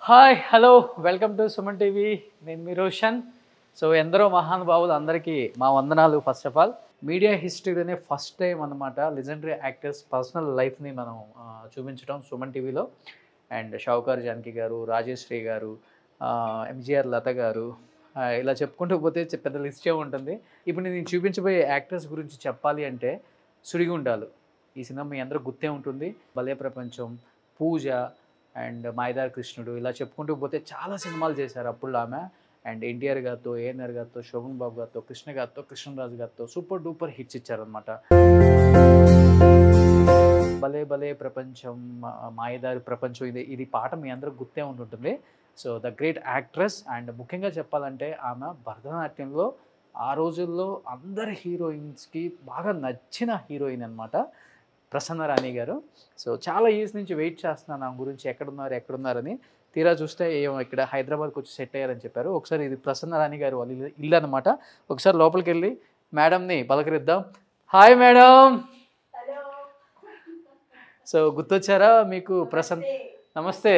Hi hello welcome to Suman TV. నేను మీ Roshan. So ఎందరో మహానుభావులు అందరికీ మా వందనాలు. ఫస్ట్ ఆఫ్ ఆల్ మీడియా హిస్టరీలోనే ఫస్ట్ టైం అనమాట లెజెండరీ యాక్టర్స్ పర్సనల్ లైఫ్ని మనం చూపించడం సుమన్ టీవీలో. అండ్ షావుకార్ జానకి గారు, రాజేశ్రీ గారు, ఎంజీఆర్ లత గారు, ఇలా చెప్పుకుంటూ పోతే పెద్ద లిస్టే ఉంటుంది. ఇప్పుడు నేను చూపించబోయే యాక్టర్స్ గురించి చెప్పాలి అంటే సుడిగుండాలు. ఈ సినిమా మీ అందరూ గుర్తే ఉంటుంది. భలే ప్రపంచం, పూజ అండ్ మాయదారి కృష్ణుడు, ఇలా చెప్పుకుంటూ పోతే చాలా సినిమాలు చేశారు అప్పుడు ఆమె. అండ్ ఎన్టీఆర్ గారితో, ఏఎన్ఆర్ గారితో, శోభన్ బాబు గారితో, కృష్ణ గారితో, కృష్ణరాజు గారితో సూపర్ డూపర్ హిట్స్ ఇచ్చారనమాట. భలే భలే ప్రపంచం, మాయదారి ప్రపంచం, ఇది పాట మీ అందరూ గుర్తే ఉంటుంటుంది. So the great actress. And ముఖ్యంగా చెప్పాలంటే ఆమె భరతనాట్యంలో ఆ రోజుల్లో అందరి హీరోయిన్స్కి బాగా నచ్చిన హీరోయిన్ అనమాట ప్రసన్న రాణి గారు. సో చాలా ఇయర్స్ నుంచి వెయిట్ చేస్తున్నాను ఆమె గురించి, ఎక్కడున్నారని. తీరా చూస్తే ఏమో ఇక్కడ హైదరాబాద్కి వచ్చి సెట్ అయ్యారని చెప్పారు. ఒకసారి ఇది ప్రసన్న రాణి గారు వాళ్ళ ఇల్లు అనమాట. ఒకసారి లోపలికి వెళ్ళి మేడంని పలకరిద్దాం. Hi madam. సో గుర్తొచ్చారా మీకు ప్రసన్న? నమస్తే,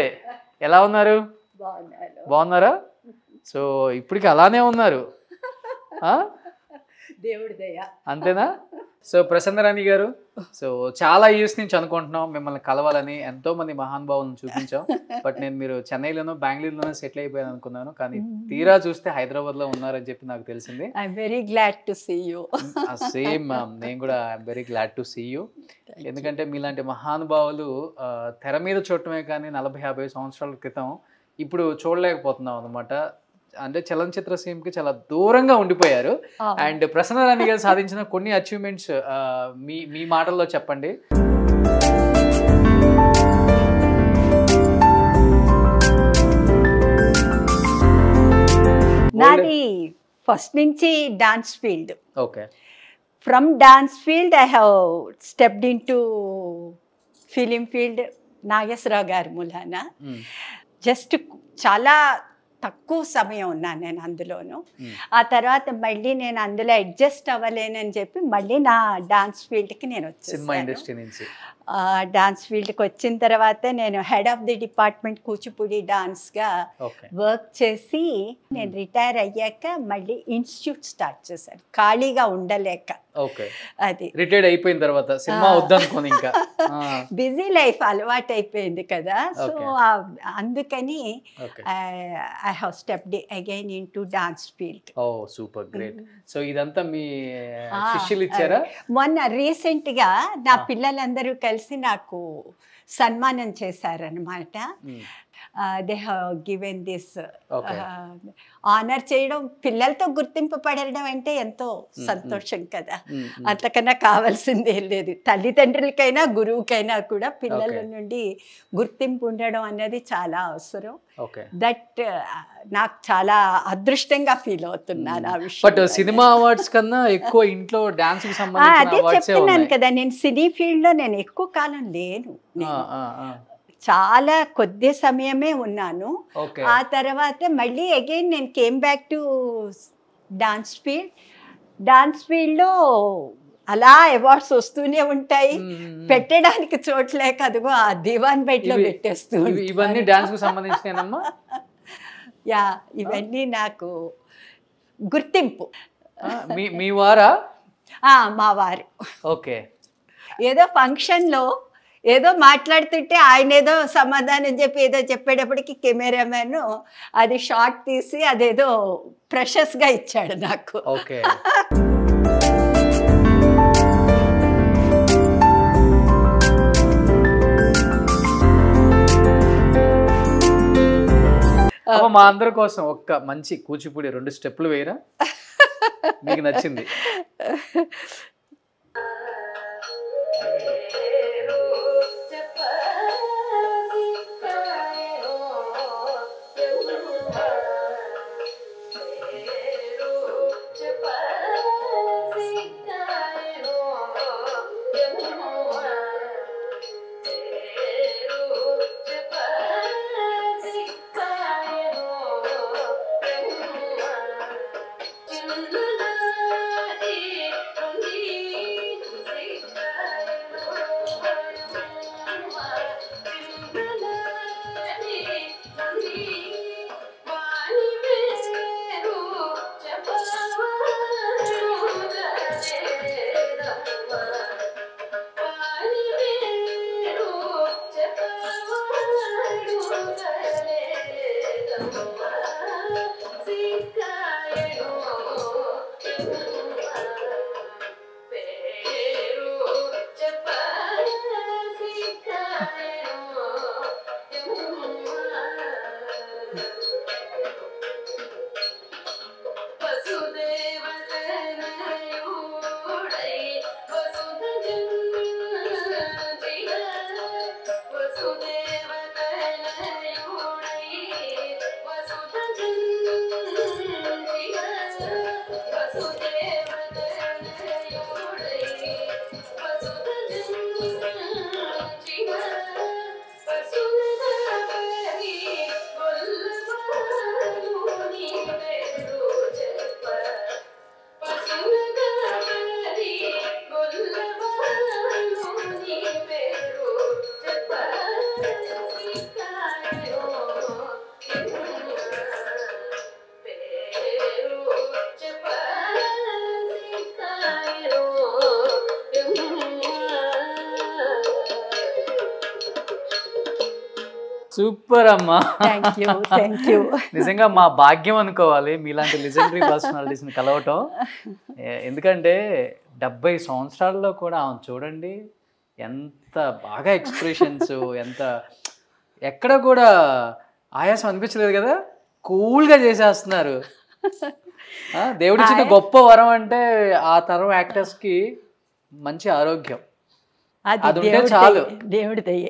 ఎలా ఉన్నారు? బాగున్నారా? సో ఇప్పటికి అలానే ఉన్నారు, దేవుడి దయ. అంతేనా? సో ప్రసన్న రాణి గారు, సో చాలా ఇయర్స్ నుంచి అనుకుంటున్నాం మిమ్మల్ని కలవాలని, ఎంతో మంది మహానుభావులను చూపించాం. బట్ నేను మీరు చెన్నైలోనో బెంగళూరులోనో సెటిల్ అయిపోయాను అనుకున్నాను, కానీ తీరా చూస్తే హైదరాబాద్లో ఉన్నారని చెప్పి నాకు తెలిసింది. I'm very glad to see you. Same ma'am, నేను కూడా I'm very glad to see you. ఎందుకంటే మీలాంటి మహానుభావులు తెర మీద చూడటమే కానీ 40-50 సంవత్సరాల క్రితం ఇప్పుడు చూడలేకపోతున్నాం అనమాట. అంటే చలనచిత్ర సీమ్కి చాలా దూరంగా ఉండిపోయారు. అండ్ ప్రసన్న రాణి గారు సాధించిన కొన్ని అచీవ్మెంట్స్ మీ మాటల్లో చెప్పండి. నాది ఫస్ట్ నుంచి dance field. Okay. From dance field I have stepped into film field Nageswara Rao గారి మూలాన. జస్ట్ చాలా తక్కువ సమయం ఉన్నాను నేను అందులోను. ఆ తర్వాత మళ్ళీ నేను అందులో అడ్జస్ట్ అవ్వలేనని చెప్పి మళ్ళీ నా డాన్స్ ఫీల్డ్కి నేను వచ్చాను. డాన్స్ ఫీల్డ్కి వచ్చిన తర్వాత నేను head of the department Kuchipudi డాన్స్గా వర్క్ చేసి నేను రిటైర్ అయ్యాక మళ్ళీ ఇన్స్టిట్యూట్ స్టార్ట్ చేశాను, ఖాళీగా ఉండలేక. అది రిటైర్డ్ అయిపోయిన తర్వాత సినిమా వద్దనుకోని ఇంకా బిజీ లైఫ్ అలవాటు అయిపోయింది కదా. సో అందుకని I have stepped again into dance field. Oh super great. So ఇదంతా మీ శిష్యులు ఇచ్చారా? మొన్న రీసెంట్ గా నా పిల్లలందరూ కలిసి నాకు సన్మానం చేశారనమాట. They have given this honour చేయడం, పిల్లలతో గుర్తింపబడడం అంటే ఎంతో సంతోషం కదా. అంతకన్నా కావాల్సింది ఏం లేదు. తల్లిదండ్రులకైనా గురువుకైనా కూడా పిల్లల నుండి గుర్తింపు ఉండడం అనేది చాలా అవసరం. దట్ నాకు చాలా అదృష్టంగా ఫీల్ అవుతున్నాను ఆ విషయం. బట్ సినిమా అవార్డ్స్ కన్నా ఎక్కువ ఇంట్లో డాన్స్ కి సంబంధించిన అదే చెప్తున్నాను కదా, నేను సినీ ఫీల్డ్ లో నేను ఎక్కువ కాలం లేను. చాలా కొద్ది సమయమే ఉన్నాను. ఆ తర్వాత మళ్ళీ అగైన్ నేను came back to dance field. Dance ఫీల్డ్లో అలా అవార్డ్స్ వస్తూనే ఉంటాయి, పెట్టడానికి చోట్లేక అదిగో ఆ దివాన్ బెడ్లో పెట్టేస్తూ. ఇవన్నీ డాన్స్ కు సంబంధించినమ్మా? యా, ఇవన్నీ నాకు గుర్తింపు. మీ వారా? మా వారు. ఓకే. ఏదో ఫంక్షన్లో ఏదో మాట్లాడుతుంటే ఆయన ఏదో సమాధానం చెప్పి ఏదో చెప్పేటప్పటికి కెమెరామెన్ అది షార్ట్ తీసి అదేదో ప్రెషస్గా ఇచ్చాడు నాకు. ఓకే. మా అందరి కోసం ఒక్క మంచి కూచిపూడి 2 స్టెప్పులు వేయరా, మీకు నచ్చింది? సూపర్ అమ్మా. Thank you. నిజంగా మా భాగ్యం అనుకోవాలి మీలాంటి లెజెండరీ పర్సనాలిటీస్ని కలవటం. ఎందుకంటే 70 సంవత్సరాల్లో కూడా ఆమె చూడండి ఎంత బాగా ఎక్స్ప్రెషన్స్, ఎంత ఎక్కడ కూడా ఆయాసం అనిపించలేదు కదా, కూల్గా చేసేస్తున్నారు. దేవుడిచ్చిన గొప్ప వరం అంటే ఆ తరం యాక్టర్స్కి మంచి ఆరోగ్యం, అది ఉంటే చాలు. దేవుడి దయ,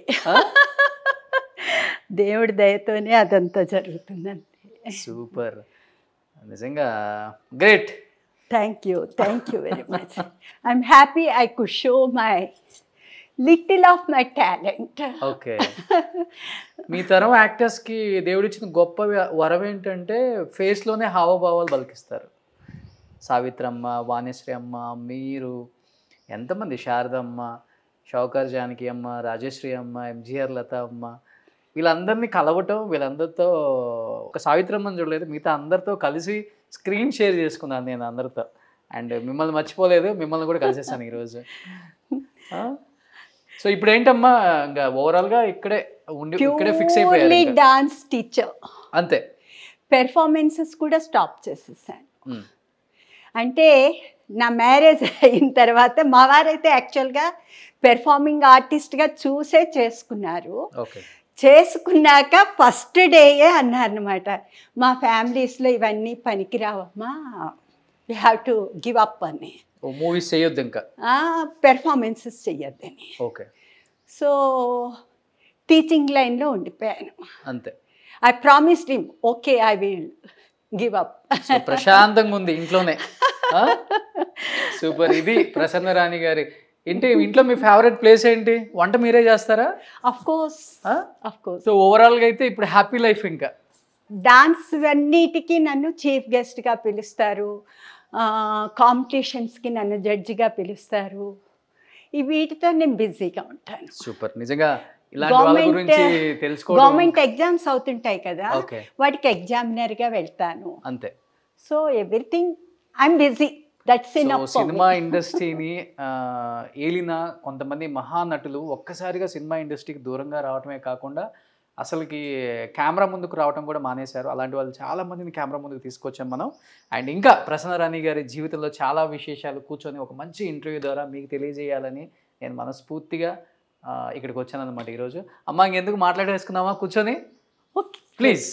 దేవుడి దయతోనే అదంతా జరుగుతుందండి. సూపర్, నిజంగా great. Thank you very much. I'm happy I could show my little of my talent. Okay, మీ తరం యాక్టర్స్కి దేవుడిచ్చిన గొప్ప వరం ఏంటంటే ఫేస్లోనే హావభావాలు పలికిస్తారు. సావిత్రమ్మ, వాణిశ్రీ అమ్మ, మీరు ఎంతమంది, శారదమ్మ, షౌకర్ జానకి అమ్మ, రాజశ్రీ అమ్మ, ఎంజీఆర్ లత అమ్మ, వీళ్ళందరినీ కలవటం, వీళ్ళందరితో ఒక సావిత్రమ్మని చూడలేదు, మిగతా అందరితో కలిసి స్క్రీన్ షేర్ చేసుకున్నాను నేను అందరితో. అండ్ మిమ్మల్ని మర్చిపోలేదు, మిమ్మల్ని కూడా కలిసేసాను ఈరోజు. సో ఇప్పుడు ఏంటమ్మా, ఇంకా ఓవరాల్గా ఇక్కడే ఫిక్స్ అయిపోయారు. డాన్స్ టీచర్ అంతే. పెర్ఫార్మెన్సెస్ కూడా స్టాప్ చేసేసాను. అంటే నా మ్యారేజ్ అయిన తర్వాత మా వారైతే యాక్చువల్గా పెర్ఫార్మింగ్ ఆర్టిస్ట్గా చూసే చేసుకున్నారు. చేసుకున్నాక ఫస్ట్ డేయే అన్నారనమాట, మా ఫ్యామిలీస్లో ఇవన్నీ పనికిరావమ్మా, you have to give up అని. మూవీస్ చేయొద్దు, ఇంకా పెర్ఫార్మెన్సెస్ చెయ్యొద్దని. ఓకే. సో టీచింగ్ లైన్లో ఉండిపోయాను అంతే. I promised him, okay I will give up. ప్రశాంతంగా ఉంది ఇంట్లోనే. సూపర్. ఇది ప్రసన్న రాణి గారి ఏంటి, ఇంట్లో మీ ఫేవరెట్ ప్లేస్ ఏంటి? వంట మీరే చేస్తారా? Of course. సో ఓవరాల్గా అయితే ఇప్పుడు హ్యాపీ లైఫ్. ఇంకా డాన్స్ అన్నిటికీ నన్ను చీఫ్ గెస్ట్గా పిలుస్తారు, కాంపిటీషన్స్కి నన్ను జడ్జిగా పిలుస్తారు. ఈ వీటితో నేను బిజీగా ఉంటాను. సూపర్. నిజంగా ఇలాంటి వాళ్ళ గురించి తెలుసుకోవడం. గవర్నమెంట్ ఎగ్జామ్స్ అవుతుంటాయి కదా, వాటికి ఎగ్జామినర్గా వెళ్తాను. అంతే. So everything I'm busy. Cinema ఇండస్ట్రీని ఏలిన కొంతమంది మహానటులు ఒక్కసారిగా సినిమా ఇండస్ట్రీకి దూరంగా రావటమే కాకుండా అసలుకి కెమెరా ముందుకు రావడం కూడా మానేశారు. అలాంటి వాళ్ళు చాలా మందిని కెమెరా ముందుకు తీసుకొచ్చాం మనం. అండ్ ఇంకా ప్రసన్న రాణి గారి జీవితంలో చాలా విశేషాలు కూర్చొని ఒక మంచి ఇంటర్వ్యూ ద్వారా మీకు తెలియజేయాలని నేను మనస్ఫూర్తిగా ఇక్కడికి వచ్చాను అనమాట ఈరోజు. అమ్మ ఇంకెందుకు మాట్లాడేసుకుందామా కూర్చొని? Okay, please.